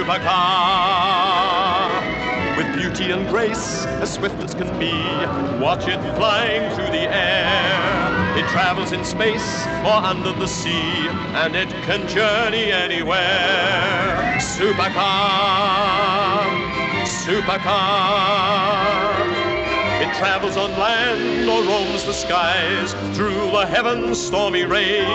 Supercar. With beauty and grace, as swift as can be, watch it flying through the air. It travels in space or under the sea, and it can journey anywhere. Supercar, Supercar. It travels on land or roams the skies, through the heavens' stormy rage.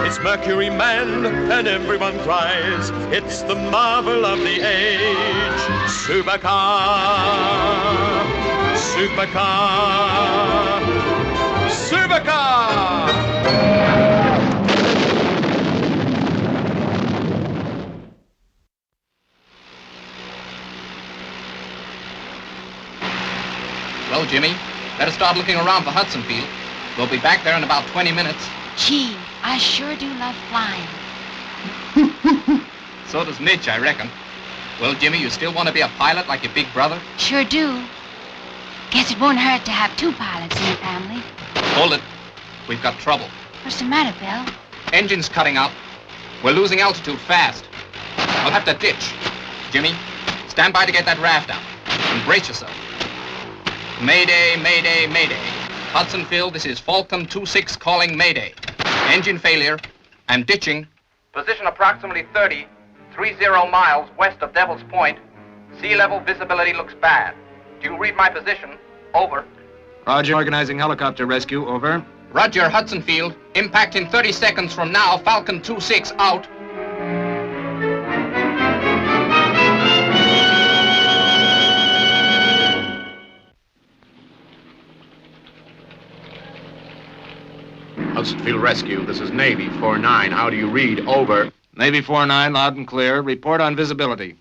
It's Mercury manned and everyone cries, it's the marvel of the age. Supercar, Supercar, Supercar! Well, Jimmy, better start looking around for Hudson Field. We'll be back there in about 20 minutes. Gee, I sure do love flying. So does Mitch, I reckon. Well, Jimmy, you still want to be a pilot like your big brother? Sure do. Guess it won't hurt to have two pilots in the family. Hold it. We've got trouble. What's the matter, Bill? Engine's cutting out. We're losing altitude fast. I'll have to ditch. Jimmy, stand by to get that raft out. And brace yourself. Mayday, mayday, mayday. Hudson Field, this is Falcon 26 calling mayday. Engine failure. I'm ditching. Position approximately 30 miles west of Devil's Point. Sea level visibility looks bad. Do you read my position? Over. Roger, organizing helicopter rescue, over. Roger, Hudson Field. Impact in 30 seconds from now. Falcon 26 out. Hudson Field Rescue, this is Navy 49. How do you read? Over. Navy 49, loud and clear. Report on visibility.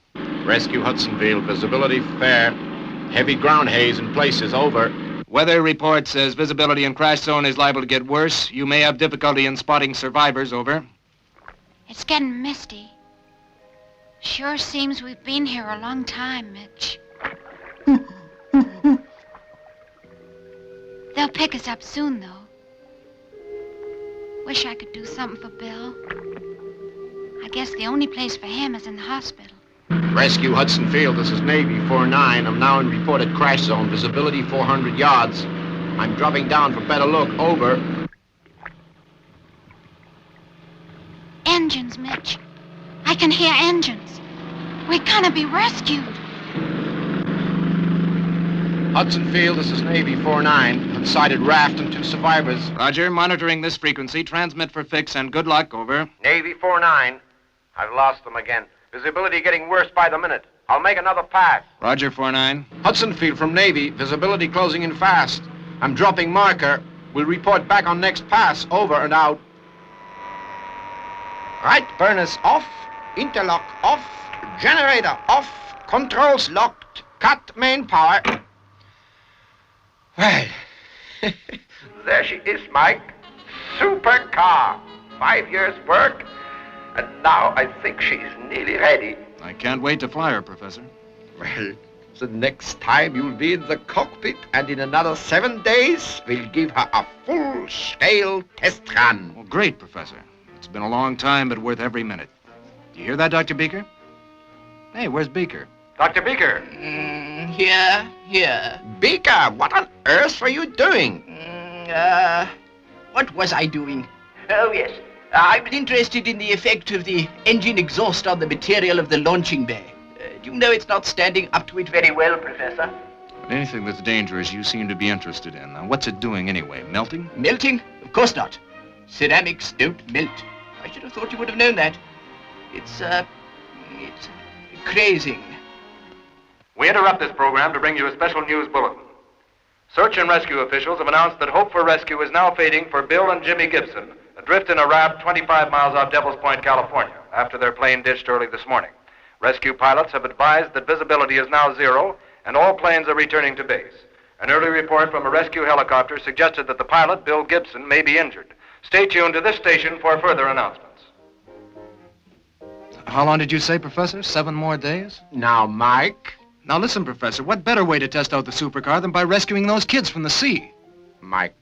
Rescue Hudson Field, visibility fair. Heavy ground haze in places, over. Weather report says visibility in crash zone is liable to get worse. You may have difficulty in spotting survivors, over. It's getting misty. Sure seems we've been here a long time, Mitch. They'll pick us up soon, though. Wish I could do something for Bill. I guess the only place for him is in the hospital. Rescue Hudson Field, this is Navy 49. I'm now in reported crash zone, visibility 400 yards. I'm dropping down for better look, over. Engines, Mitch. I can hear engines. We're gonna be rescued. Hudson Field, this is Navy 49. Unsighted raft and 2 survivors. Roger, monitoring this frequency. Transmit for fix and good luck, over. Navy 49. I've lost them again. Visibility getting worse by the minute. I'll make another pass. Roger, 49. Hudson Field from Navy. Visibility closing in fast. I'm dropping marker. We'll report back on next pass. Over and out. Right burners off. Interlock off. Generator off. Controls locked. Cut main power. Well. There she is, Mike. Supercar. 5 years' work. And now I think she's nearly ready. I can't wait to fly her, Professor. Well, the next time you'll be in the cockpit, and in another 7 days, we'll give her a full-scale test run. Well, great, Professor. It's been a long time, but worth every minute. Do you hear that, Dr. Beaker? Hey, where's Beaker? Dr. Beaker. Here. Beaker, what on earth were you doing? What was I doing? Oh, yes. I was interested in the effect of the engine exhaust on the material of the launching bay. Do you know it's not standing up to it very well, Professor? Anything that's dangerous you seem to be interested in. Now, what's it doing anyway? Melting? Melting? Of course not. Ceramics don't melt. I should have thought you would have known that. It's crazing. We interrupt this program to bring you a special news bulletin. Search and rescue officials have announced that hope for rescue is now fading for Bill and Jimmy Gibson, adrift in a raft 25 miles off Devil's Point, California, after their plane ditched early this morning. Rescue pilots have advised that visibility is now 0 and all planes are returning to base. An early report from a rescue helicopter suggested that the pilot, Bill Gibson, may be injured. Stay tuned to this station for further announcements. How long did you say, Professor? 7 more days? Now, Mike. Now listen, Professor, what better way to test out the supercar than by rescuing those kids from the sea? Mike,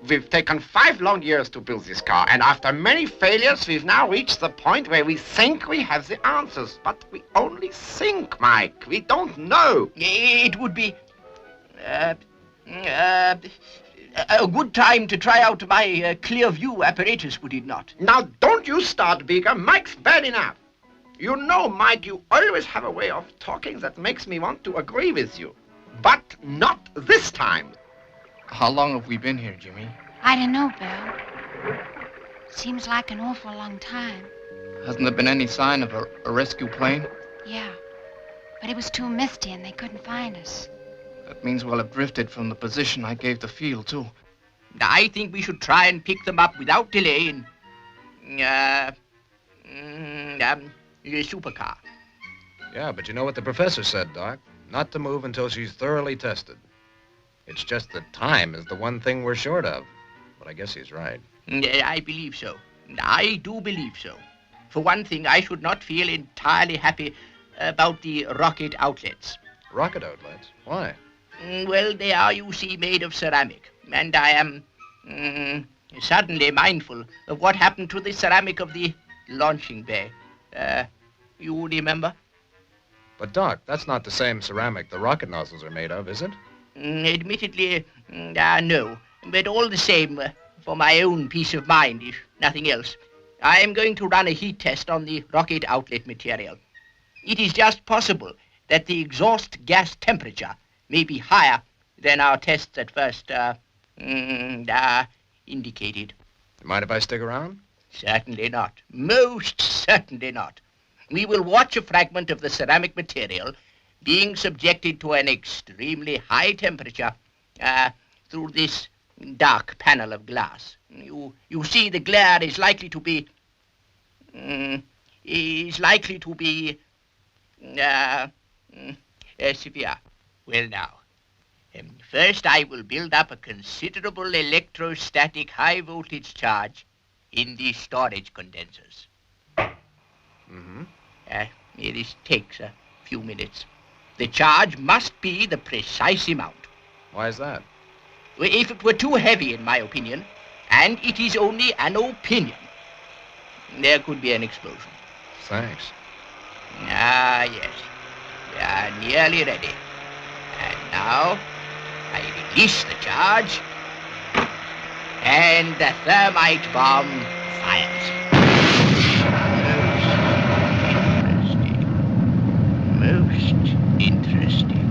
We've taken 5 long years to build this car, and after many failures, we've now reached the point where we think we have the answers. But we only think, Mike. We don't know. It would be a good time to try out my clear view apparatus, would it not? Now, don't you start, Beaker. Mike's bad enough. You know, Mike, you always have a way of talking that makes me want to agree with you. But not this time. How long have we been here, Jimmy? I don't know, Bill. Seems like an awful long time. Hasn't there been any sign of a rescue plane? Yeah. But it was too misty and they couldn't find us. That means we'll have drifted from the position I gave the field, too. I think we should try and pick them up without delay in a supercar. Yeah, but you know what the professor said, Doc? Not to move until she's thoroughly tested. It's just that time is the one thing we're short of. But I guess he's right. I believe so. I do believe so. For one thing, I should not feel entirely happy about the rocket outlets. Rocket outlets? Why? Well, they are, you see, made of ceramic. And I am suddenly mindful of what happened to the ceramic of the launching bay. You remember? But, Doc, that's not the same ceramic the rocket nozzles are made of, is it? Admittedly, no. But all the same, for my own peace of mind, if nothing else, I am going to run a heat test on the rocket outlet material. It is just possible that the exhaust gas temperature may be higher than our tests at first indicated. You mind if I stick around? Certainly not. Most certainly not. We will watch a fragment of the ceramic material being subjected to an extremely high temperature through this dark panel of glass. You see, the glare is likely to be severe. Well, now, first I will build up a considerable electrostatic high voltage charge in the storage condensers. Mm-hmm. It takes a few minutes. The charge must be the precise amount. Why is that? If it were too heavy, in my opinion, and it is only an opinion, there could be an explosion. Thanks. Ah, yes. We are nearly ready. And now, I release the charge, and the thermite bomb fires. Most interesting.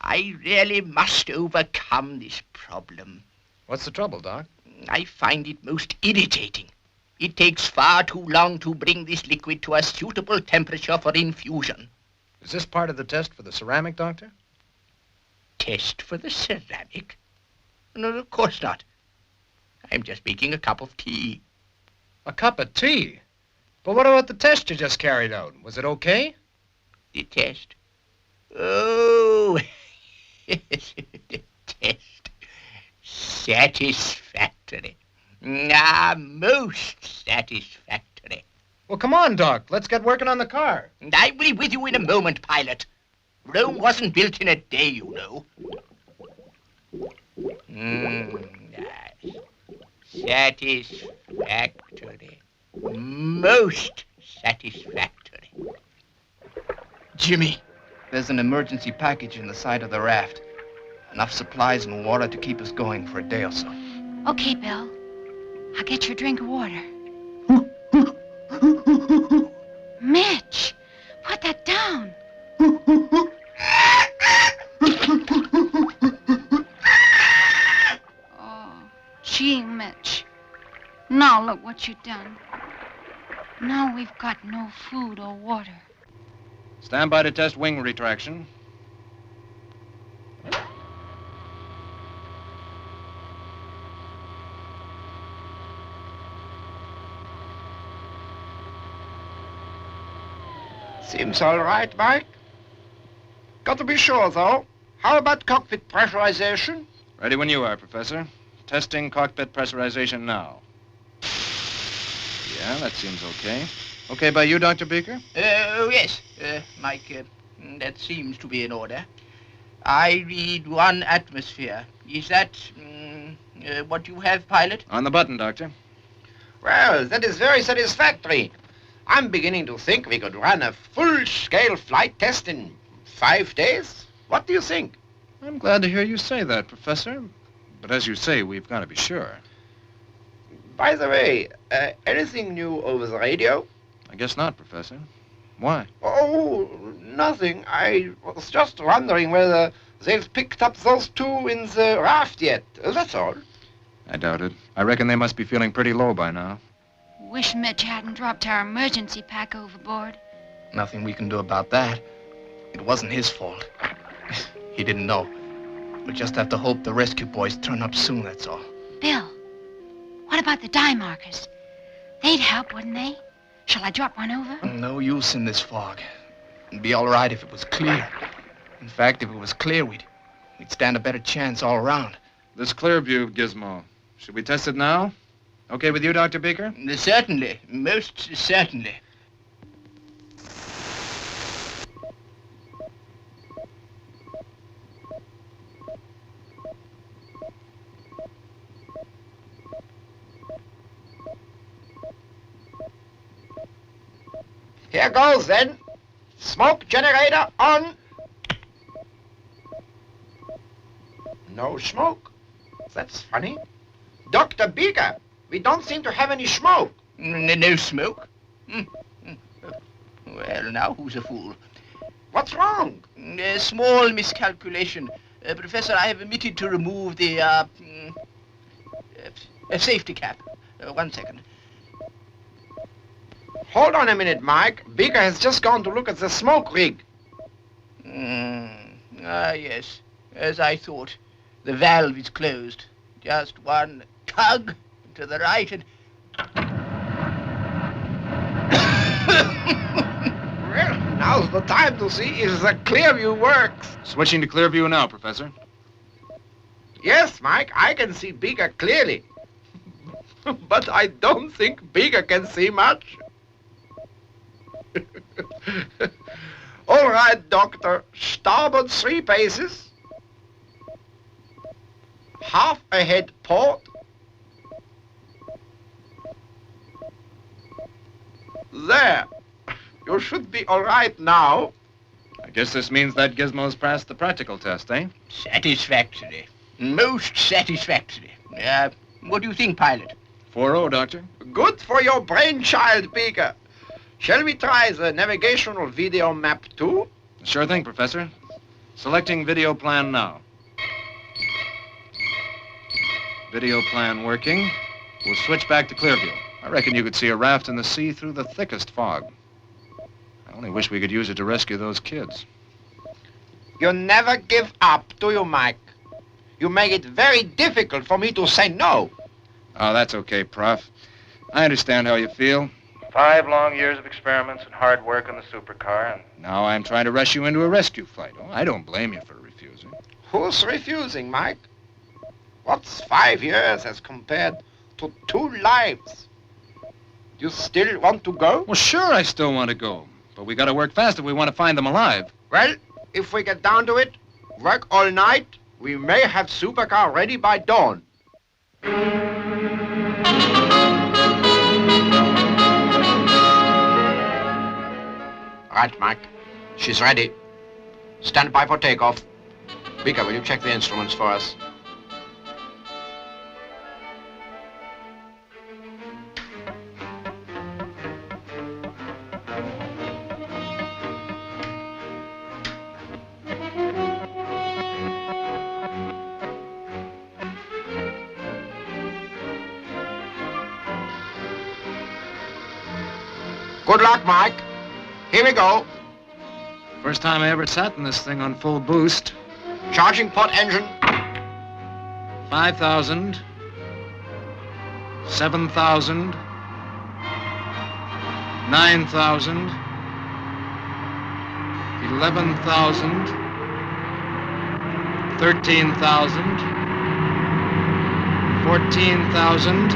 I really must overcome this problem. What's the trouble, Doc? I find it most irritating. It takes far too long to bring this liquid to a suitable temperature for infusion. Is this part of the test for the ceramic, Doctor? Test for the ceramic? No, of course not. I'm just making a cup of tea. A cup of tea? But what about the test you just carried out? Was it okay? The test? Oh, the test. Satisfactory. Most satisfactory. Well, come on, Doc. Let's get working on the car. I will be with you in a moment, pilot. Rome wasn't built in a day, you know. Satisfactory. Most satisfactory. Jimmy, there's an emergency package in the side of the raft. Enough supplies and water to keep us going for a day or so. Okay, Bill. I'll get you a drink of water. Mitch, put that down. Oh, gee, Mitch. Now look what you've done. Now we've got no food or water. Stand by to test wing retraction. Seems all right, Mike. Got to be sure, though. How about cockpit pressurization? Ready when you are, Professor. Testing cockpit pressurization now. Yeah, that seems okay. Okay by you, Dr. Beaker? Oh, yes, Mike. That seems to be in order. I read 1 atmosphere. Is that what you have, pilot? On the button, Doctor. Well, that is very satisfactory. I'm beginning to think we could run a full-scale flight test in 5 days. What do you think? I'm glad to hear you say that, Professor. But as you say, we've got to be sure. By the way, anything new over the radio? I guess not, Professor. Why? Oh, nothing. I was just wondering whether they've picked up those 2 in the raft yet. That's all. I doubt it. I reckon they must be feeling pretty low by now. Wish Mitch hadn't dropped our emergency pack overboard. Nothing we can do about that. It wasn't his fault. He didn't know. We'll just have to hope the rescue boys turn up soon, that's all. Bill, what about the dye markers? They'd help, wouldn't they? Shall I drop one over? No use in this fog. It'd be all right if it was clear. In fact, if it was clear, we'd stand a better chance all around. This clear view, Gizmo. Should we test it now? Okay with you, Dr. Beaker? Certainly. Most certainly. Here goes, then. Smoke generator on. No smoke. That's funny. Dr. Beaker, we don't seem to have any smoke. No smoke? Well, now who's a fool? What's wrong? A small miscalculation. Professor, I have omitted to remove the safety cap. 1 second. Hold on a minute, Mike. Beaker has just gone to look at the smoke rig. Yes. As I thought. The valve is closed. Just one tug to the right and... Well, now's the time to see if the clear view works. Switching to clear view now, Professor. Yes, Mike, I can see Beaker clearly. But I don't think Beaker can see much. All right, Doctor. Starboard 3 paces. Half ahead port. There. You should be all right now. I guess this means that Gizmo's passed the practical test, eh? Satisfactory. Most satisfactory. What do you think, pilot? 4-0, Doctor. Good for your brainchild, Beaker. Shall we try the navigational video map too? Sure thing, Professor. Selecting video plan now. Video plan working. We'll switch back to clear view. I reckon you could see a raft in the sea through the thickest fog. I only wish we could use it to rescue those kids. You never give up, do you, Mike? You make it very difficult for me to say no. Oh, that's okay, Prof. I understand how you feel. 5 long years of experiments and hard work on the supercar, and Now I'm trying to rush you into a rescue flight. Oh, I don't blame you for refusing. Who's refusing, Mike? What's 5 years as compared to 2 lives? You still want to go? Well, sure, I still want to go. But we got to work fast if we want to find them alive. Well, if we get down to it, work all night, we may have Supercar ready by dawn. Right, Mike. She's ready. Stand by for takeoff. Beaker, will you check the instruments for us? Good luck, Mike. Here we go. First time I ever sat in this thing on full boost. Charging pot engine. 5,000. 7,000. 9,000. 11,000. 13,000. 14,000.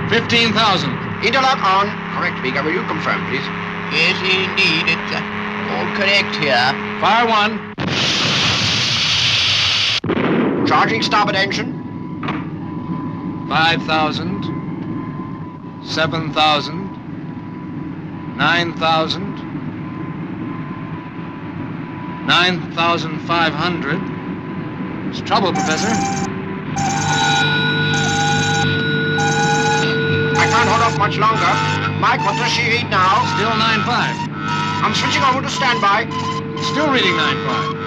15,000. Interlock on. Correct, Beaker. Will you confirm, please? Yes, indeed. It's all correct here. Fire 1. Charging starboard engine. 5,000. 7,000. 9,000. 9,500. There's trouble, Professor. I can't hold off much longer. Mike, what does she read now? Still 9.5. I'm switching over to standby. Still reading 9.5.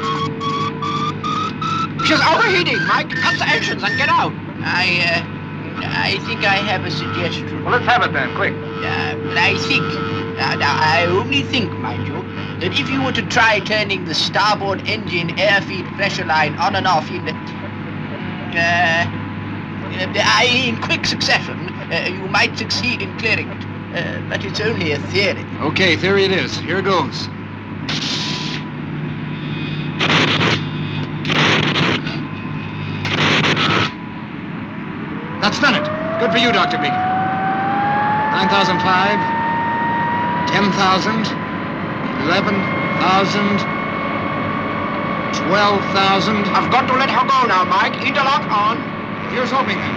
She's overheating. Mike, cut the engines and get out. I think I have a suggestion. Well, let's have it then, quick. I think, I only think, mind you, that if you were to try turning the starboard engine air-feed pressure line on and off in quick succession, you might succeed in clearing it. But it's only a theory. Okay, theory it is. Here goes. That's done it. Good for you, Dr. Beaker. 9,005, 10,000, 11,000, 12,000. I've got to let her go now, Mike. Interlock on. Here's hoping then.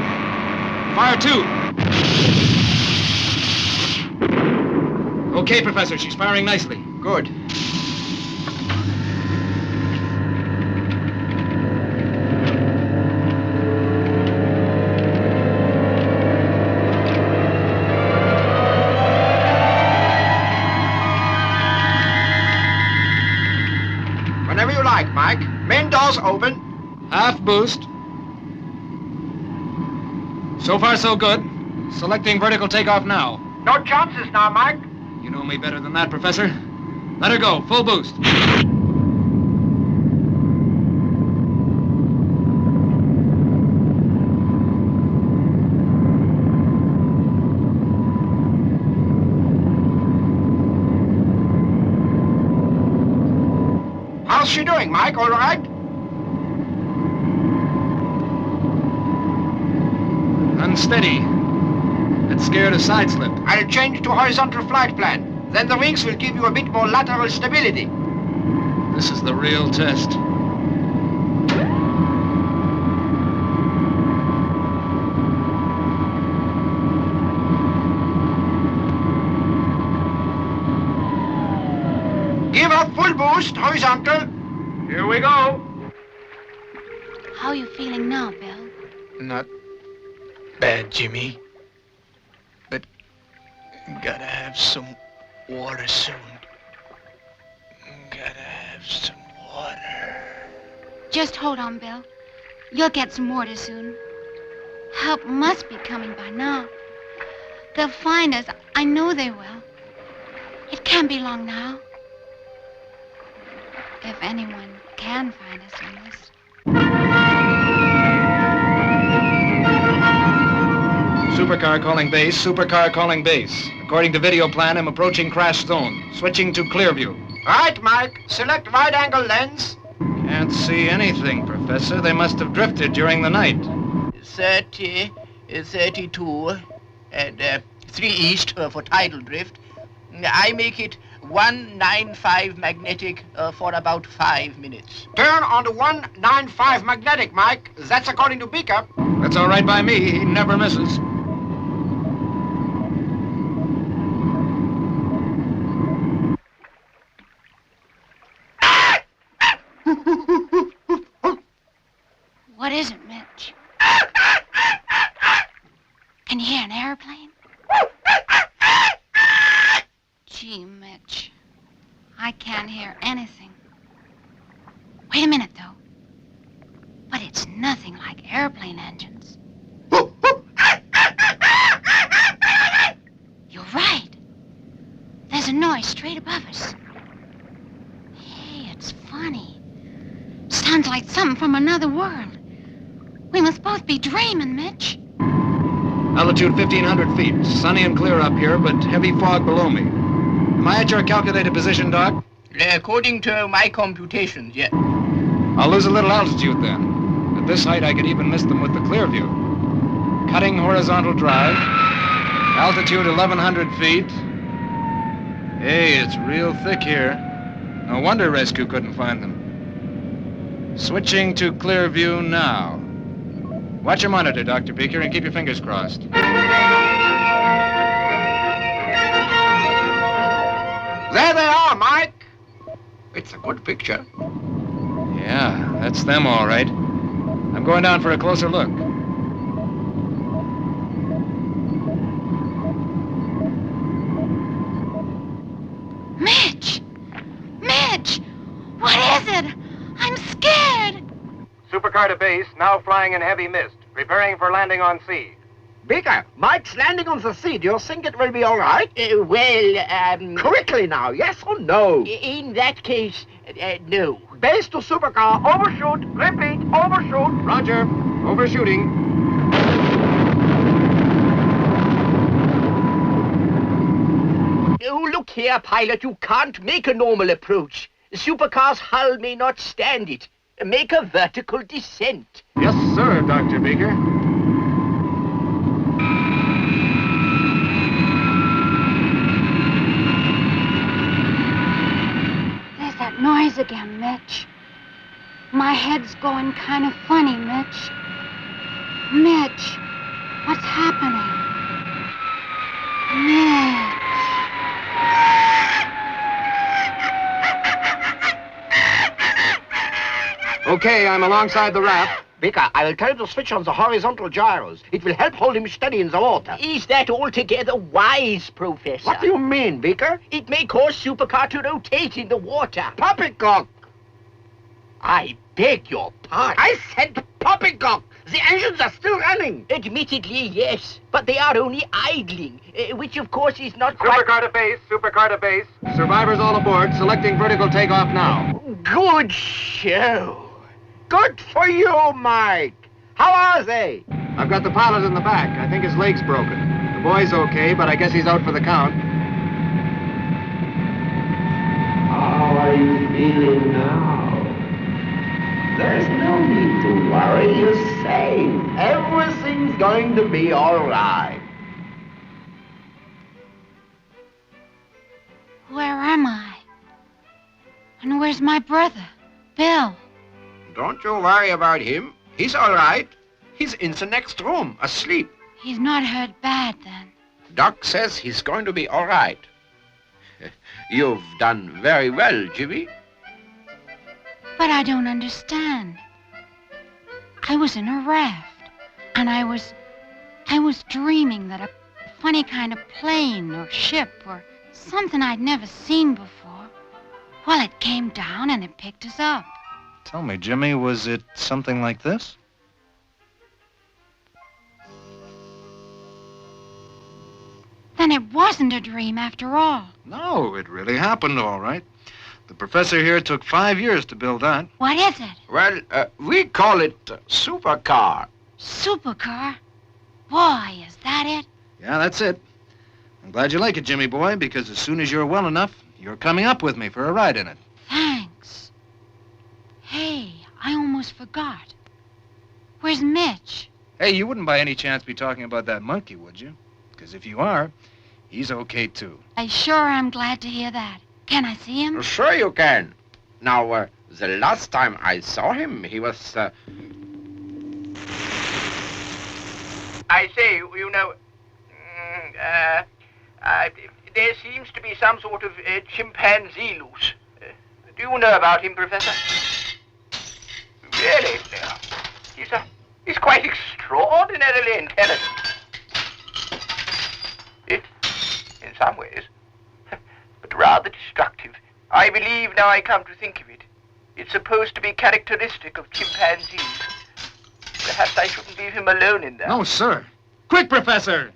Fire 2. Okay, Professor, she's firing nicely. Good. Whenever you like, Mike. Main doors open. Half boost. So far, so good. Selecting vertical takeoff now. No chances now, Mike. You know me better than that, Professor. Let her go. Full boost. How's she doing, Mike? All right? Unsteady. It's scared of side slip. I'll change to horizontal flight plan. Then the wings will give you a bit more lateral stability. This is the real test. Give her full boost, horizontal. Here we go. How are you feeling now, Bill? Not bad, Jimmy. But gotta have some water soon. Gotta have some water. Just hold on, Bill. You'll get some water soon. Help must be coming by now. They'll find us. I know they will. It can't be long now. If anyone can find us on this. Supercar calling base. Supercar calling base. According to video plan, I'm approaching crash zone. Switching to clear view. Right, Mike. Select wide-angle lens. Can't see anything, Professor. They must have drifted during the night. 30, 32, and 3 east for tidal drift. I make it 195 magnetic for about 5 minutes. Turn on the 195 magnetic, Mike. That's according to Beaker. That's all right by me. He never misses. What is it, Mitch? Can you hear an airplane? Gee, Mitch. I can't hear anything. Wait a minute, though. But it's nothing like airplane engines. You're right. There's a noise straight above us. Hey, it's funny. Sounds like something from another world. We must both be dreaming, Mitch. Altitude 1,500 feet. Sunny and clear up here, but heavy fog below me. Am I at your calculated position, Doc? According to my computations, yes. I'll lose a little altitude then. At this height, I could even miss them with the clear view. Cutting horizontal drive. Altitude 1,100 feet. Hey, it's real thick here. No wonder rescue couldn't find them. Switching to clear view now. Watch your monitor, Dr. Beaker, and keep your fingers crossed. There they are, Mike. It's a good picture. Yeah, that's them all right. I'm going down for a closer look. Mitch! Mitch! What is it? I'm scared. Supercar to base, now flying in heavy mist, preparing for landing on sea. Beaker, Mike's landing on the sea. Do you think it will be all right? Quickly now, yes or no? In that case, no. Base to Supercar, overshoot. Repeat, overshoot. Roger. Overshooting. Oh, look here, pilot, you can't make a normal approach. The supercar's hull may not stand it. Make a vertical descent. Yes, sir, Dr. Beaker. There's that noise again, Mitch. My head's going kind of funny, Mitch. Mitch, what's happening? Mitch. Okay, I'm alongside the raft. Beaker, I will tell you to switch on the horizontal gyros. It will help hold him steady in the water. Is that altogether wise, Professor? What do you mean, Beaker? It may cause supercar to rotate in the water. Poppycock! I beg your pardon. I said poppycock! The engines are still running. Admittedly, yes, but they are only idling, which of course is not quite... Supercar to base, supercar to base. Survivors all aboard, selecting vertical takeoff now. Good show. Good for you, Mike. How are they? I've got the pilot in the back. I think his leg's broken. The boy's okay, but I guess he's out for the count. How are you feeling now? There's no need to worry. You're safe. Everything's going to be all right. Where am I? And where's my brother, Bill? Don't you worry about him. He's all right. He's in the next room, asleep. He's not hurt bad, then. Doc says he's going to be all right. You've done very well, Jimmy. But I don't understand. I was in a raft, and I was dreaming that a funny kind of plane or ship or something I'd never seen before. Well, it came down and it picked us up. Tell me, Jimmy, was it something like this? Then it wasn't a dream after all. No, it really happened, all right. The professor here took 5 years to build that. What is it? Well, we call it Supercar. Supercar? Boy, is that it? Yeah, that's it. I'm glad you like it, Jimmy boy, because as soon as you're well enough, you're coming up with me for a ride in it. Thanks. Hey, I almost forgot. Where's Mitch? Hey, you wouldn't by any chance be talking about that monkey, would you? Because if you are, he's okay, too. I sure am glad to hear that. Can I see him? Sure you can. Now, the last time I saw him, he was, I say, you know, there seems to be some sort of chimpanzee loose. Do you know about him, Professor? Really? He's quite extraordinarily intelligent. In some ways, but rather destructive. I believe, now I come to think of it, it's supposed to be characteristic of chimpanzees. Perhaps I shouldn't leave him alone in there. No, sir. Quick, Professor!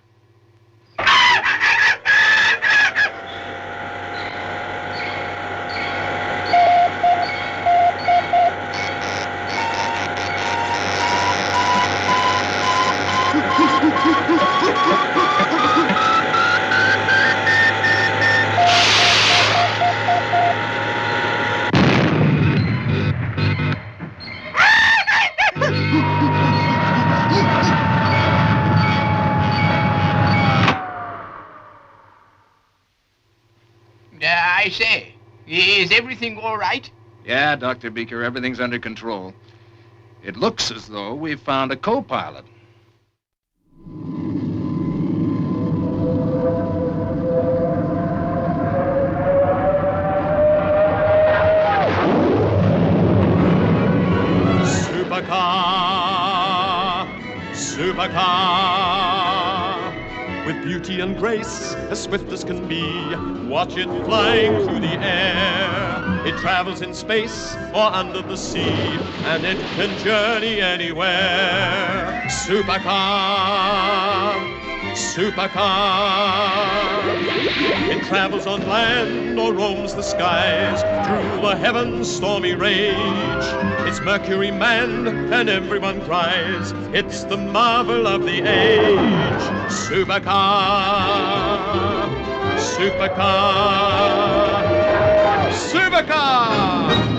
I say, is everything all right? Yeah, Dr. Beaker, everything's under control. It looks as though we've found a co-pilot. Supercar, with beauty and grace, as swift as can be. Watch it flying through the air. It travels in space or under the sea, and it can journey anywhere. Supercar, it travels on land or roams the skies, through the heavens' stormy rage. It's Mercury manned and everyone cries, it's the marvel of the age. Supercar, supercar, supercar!